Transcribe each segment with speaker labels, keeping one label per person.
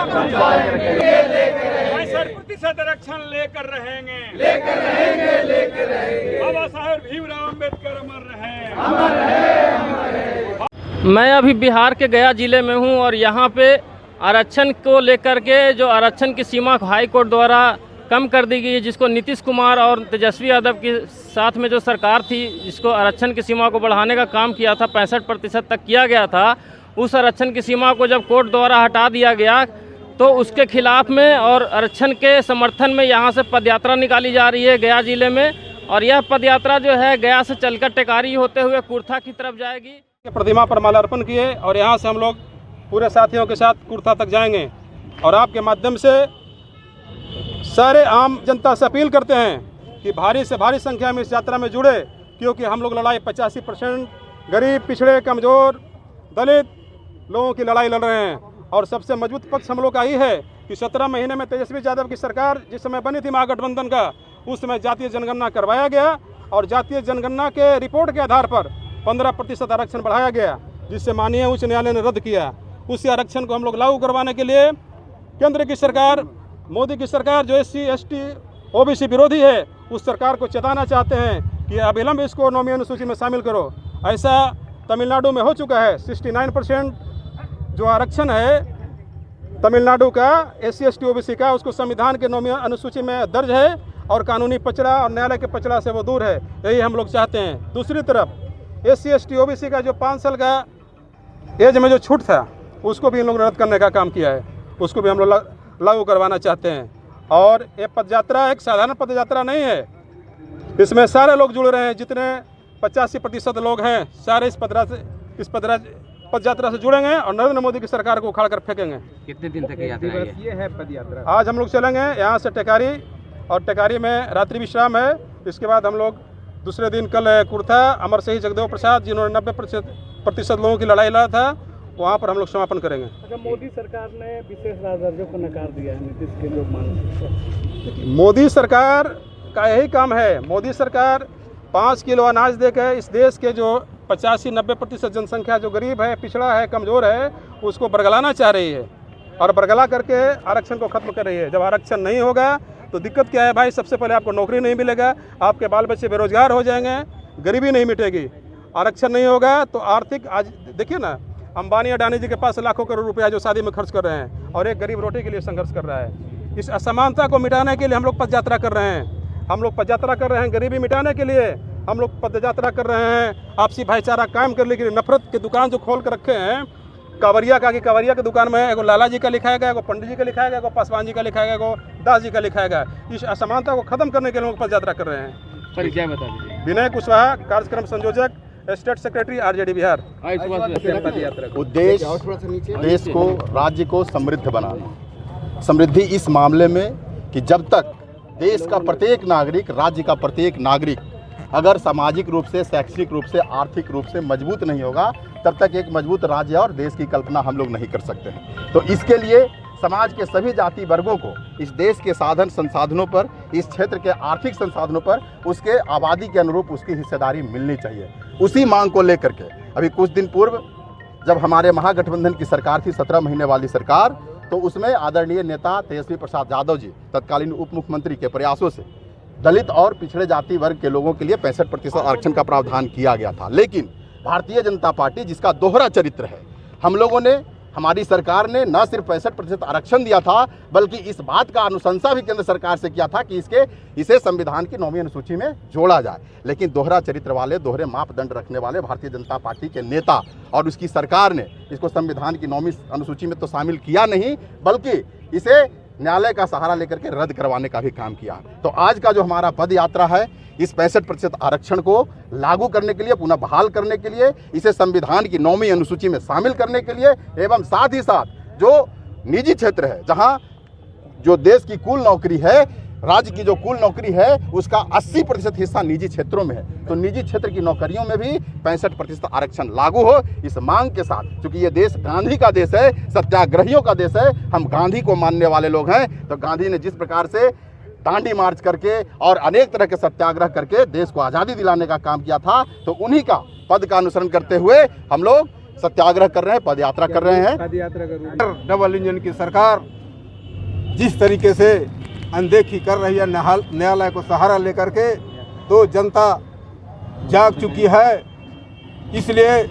Speaker 1: 65% आरक्षण लेकर रहेंगे। बाबा साहेब भीमराव अम्बेडकर अमर रहे।
Speaker 2: मैं अभी बिहार के गया जिले में हूं और यहां पे आरक्षण को लेकर के जो आरक्षण की सीमा हाई कोर्ट द्वारा कम कर दी गई है, जिसको नीतीश कुमार और तेजस्वी यादव के साथ में जो सरकार थी जिसको आरक्षण की सीमा को बढ़ाने का काम किया था, 65% तक किया गया था, उस आरक्षण की सीमा को जब कोर्ट द्वारा हटा दिया गया तो उसके खिलाफ में और आरक्षण के समर्थन में यहाँ से पदयात्रा निकाली जा रही है गया जिले में। और यह पदयात्रा जो है गया से चलकर टेकारी होते हुए कुर्था की तरफ जाएगी।
Speaker 3: प्रतिमा पर माल्यार्पण किए और यहाँ से हम लोग पूरे साथियों के साथ कुर्था तक जाएंगे और आपके माध्यम से सारे आम जनता से अपील करते हैं कि भारी से भारी संख्या में इस यात्रा में जुड़े, क्योंकि हम लोग लड़ाई 85% गरीब, पिछड़े, कमज़ोर, दलित लोगों की लड़ाई लड़ रहे हैं। और सबसे मजबूत पक्ष हम लोग का ही है कि 17 महीने में तेजस्वी यादव की सरकार जिस समय बनी थी महागठबंधन का, उस समय जातीय जनगणना करवाया गया और जातीय जनगणना के रिपोर्ट के आधार पर 15% आरक्षण बढ़ाया गया, जिससे माननीय उच्च न्यायालय ने रद्द किया। उसी आरक्षण को हम लोग लागू करवाने के लिए केंद्र की सरकार, मोदी की सरकार जो SC ST OBC विरोधी है, उस सरकार को चेताना चाहते हैं कि अविलंब इसको 9वीं अनुसूची में शामिल करो। ऐसा तमिलनाडु में हो चुका है। 69% जो आरक्षण है तमिलनाडु का SC ST OBC का, उसको संविधान के 9वीं अनुसूची में दर्ज है और कानूनी पचड़ा और न्यायालय के पचड़ा से वो दूर है। यही हम लोग चाहते हैं। दूसरी तरफ SC ST OBC का जो 5 साल का एज में जो छूट था, उसको भी इन लोग ने रद्द करने का काम किया है, उसको भी हम लोग लागू करवाना चाहते हैं। और ये पदयात्रा एक साधारण पदयात्रा नहीं है, इसमें सारे लोग जुड़ रहे हैं। जितने 85% लोग हैं सारे इस पदयात्रा से जुड़ेंगे और नरेंद्र मोदी की सरकार को उखाड़ कर फेंकेंगे।
Speaker 4: कितने दिन तक यात्रा है पदयात्रा?
Speaker 3: आज हम लोग चलेंगे यहाँ से टेकारी, और टेकारी में रात्रि विश्राम है। इसके बाद हम लोग दूसरे दिन कल कुर्था, अमर शहीद जगदेव प्रसाद जिन्होंने 90% लोगों की लड़ाई लड़ा था, वहाँ पर हम लोग समापन करेंगे।
Speaker 1: अच्छा, मोदी सरकार ने विशेष दर्जों को नकार दिया है नीतीश के लोग मान।
Speaker 3: मोदी सरकार का यही काम है। मोदी सरकार 5 किलो अनाज देकर इस देश के जो 85-90% जनसंख्या जो गरीब है, पिछड़ा है, कमज़ोर है, उसको बरगलाना चाह रही है और बरगला करके आरक्षण को ख़त्म कर रही है। जब आरक्षण नहीं होगा तो दिक्कत क्या है भाई? सबसे पहले आपको नौकरी नहीं मिलेगा, आपके बाल बच्चे बेरोजगार हो जाएंगे, गरीबी नहीं मिटेगी। आरक्षण नहीं होगा तो आर्थिक, आज देखिए ना, अंबानी अडानी जी के पास लाखों करोड़ रुपया जो शादी में खर्च कर रहे हैं और एक गरीब रोटी के लिए संघर्ष कर रहा है। इस असमानता को मिटाने के लिए हम लोग पदयात्रा कर रहे हैं। हम लोग पदयात्रा कर रहे हैं गरीबी मिटाने के लिए। हम लोग पदयात्रा कर रहे हैं आपसी भाईचारा कायम करने के लिए। नफरत की दुकान जो खोल कर रखे हैं, कांवरिया की दुकान में एगो लाला जी का लिखाया गया, एगो पंडित जी का लिखाया गया, एगो पासवान जी का लिखाया गया, एगो दास जी का लिखाया गया। इस असमानता को खत्म करने के लिए हम लोग पदयात्रा कर रहे हैं।
Speaker 4: परिचय बता दीजिए।
Speaker 3: विनय कुशवाहा, कार्यक्रम संयोजक, स्टेट सेक्रेटरी RJD बिहार।
Speaker 5: उद्देश्य देश को, राज्य को समृद्ध बनाना। समृद्धि इस मामले में कि जब तक देश का प्रत्येक नागरिक, राज्य का प्रत्येक नागरिक अगर सामाजिक रूप से, शैक्षणिक रूप से, आर्थिक रूप से मजबूत नहीं होगा, तब तक एक मजबूत राज्य और देश की कल्पना हम लोग नहीं कर सकते हैं। तो इसके लिए समाज के सभी जाति वर्गों को इस देश के साधन संसाधनों पर, इस क्षेत्र के आर्थिक संसाधनों पर उसके आबादी के अनुरूप उसकी हिस्सेदारी मिलनी चाहिए। उसी मांग को लेकर के अभी कुछ दिन पूर्व जब हमारे महागठबंधन की सरकार थी, 17 महीने वाली सरकार, तो उसमें आदरणीय नेता तेजस्वी प्रसाद यादव जी, तत्कालीन उप मुख्यमंत्री के प्रयासों से दलित और पिछड़े जाति वर्ग के लोगों के लिए 65% आरक्षण का प्रावधान किया गया था। लेकिन भारतीय जनता पार्टी, जिसका दोहरा चरित्र है, हम लोगों ने, हमारी सरकार ने न सिर्फ 65% आरक्षण दिया था, बल्कि इस बात का अनुशंसा भी केंद्र सरकार से किया था कि इसे संविधान की 9वीं अनुसूची में जोड़ा जाए। लेकिन दोहरा चरित्र वाले, दोहरे मापदंड रखने वाले भारतीय जनता पार्टी के नेता और उसकी सरकार ने इसको संविधान की 9वीं अनुसूची में तो शामिल किया नहीं, बल्कि इसे न्यायालय का सहारा लेकर के रद्द करवाने का भी काम किया। तो आज का जो हमारा पद यात्रा है, इस 65% आरक्षण को लागू करने के लिए, पुनः बहाल करने के लिए, इसे संविधान की 9वीं अनुसूची में शामिल करने के लिए, एवं साथ ही साथ जो निजी क्षेत्र है, जहां जो देश की कुल नौकरी है, राज्य की जो कुल नौकरी है, उसका 80% हिस्सा निजी क्षेत्रों में है, तो निजी क्षेत्र की नौकरियों में भी 65% आरक्षण लागू हो, इस मांग के साथ। क्योंकि ये देश गांधी का देश है, सत्याग्रहियों का देश है, हम गांधी को मानने वाले लोग हैं। तो गांधी ने जिस प्रकार से दांडी मार्च करके और अनेक तरह के सत्याग्रह करके देश को आज़ादी दिलाने का काम किया था, तो उन्हीं का पद का अनुसरण करते हुए हम लोग सत्याग्रह कर रहे हैं, पद यात्रा कर रहे हैं।
Speaker 4: पद यात्रा का रूप
Speaker 3: डबल इंजन की सरकार जिस तरीके से अनदेखी कर रही है न्यायालय को सहारा लेकर के, तो जनता जाग चुकी है। इसलिए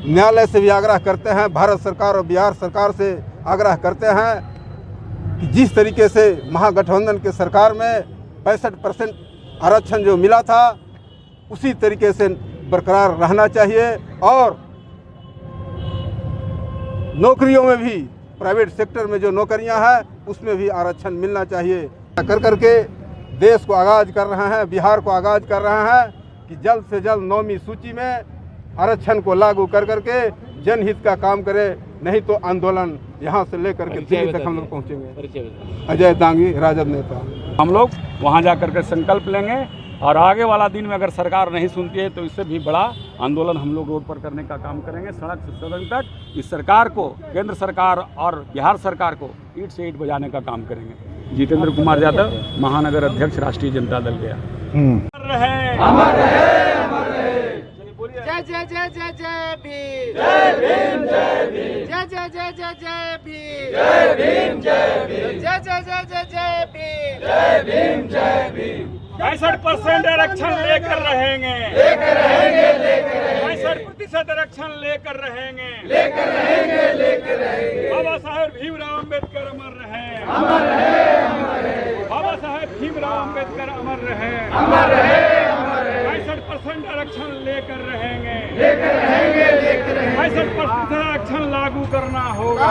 Speaker 3: न्यायालय से भी आग्रह करते हैं, भारत सरकार और बिहार सरकार से आग्रह करते हैं कि जिस तरीके से महागठबंधन के सरकार में 65% आरक्षण जो मिला था उसी तरीके से बरकरार रहना चाहिए, और नौकरियों में भी, प्राइवेट सेक्टर में जो नौकरियां हैं उसमें भी आरक्षण मिलना चाहिए। कर करके देश को आगाज कर रहे हैं, बिहार को आगाज कर रहे हैं कि जल्द से जल्द 9वीं सूची में आरक्षण को लागू कर करके जनहित का काम करे, नहीं तो आंदोलन यहाँ से लेकर के दिल्ली तक हम लोग पहुँचेंगे। अजय दांगी, राजद नेता।
Speaker 6: हम लोग वहाँ जा कर के संकल्प लेंगे और आगे वाला दिन में अगर सरकार नहीं सुनती है तो इससे भी बड़ा आंदोलन हम लोग रोड पर करने का काम करेंगे, सड़क से सदन तक। इस सरकार को, केंद्र सरकार और बिहार सरकार को ईंट से ईंट बजाने का काम करेंगे। जितेंद्र कुमार यादव, महानगर अध्यक्ष, राष्ट्रीय जनता दल गया।
Speaker 1: जय जय जय जय जय भीम, जय भीम जय भीम, जय जय जय जय जय भीम, जय भीम जय भीम, जय जय जय जय जय भीम, जय भीम जय भीम।
Speaker 6: 65% आरक्षण लेकर रहेंगे, 65% आरक्षण लेकर रहेंगे। बाबा साहेब भीमराव अम्बेडकर अमर रहे, बाबा साहेब भीमराव अम्बेडकर अमर रहे। 65% आरक्षण लेकर रहेंगे, 65% आरक्षण लागू करना होगा,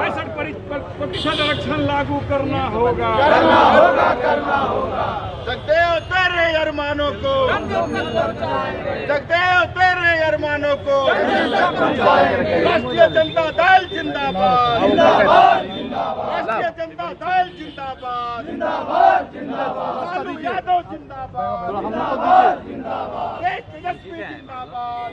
Speaker 6: 65% आरक्षण लागू करना होगा।
Speaker 1: जगदेव तेरे अरमानों को, जगदेव तेरे अरमानों को, राष्ट्रीय जनता दल जिंदाबाद, राष्ट्रीय जनता दल जिंदाबाद, लालू यादव जिंदाबाद, तेज तेजस्वी जिंदाबाद।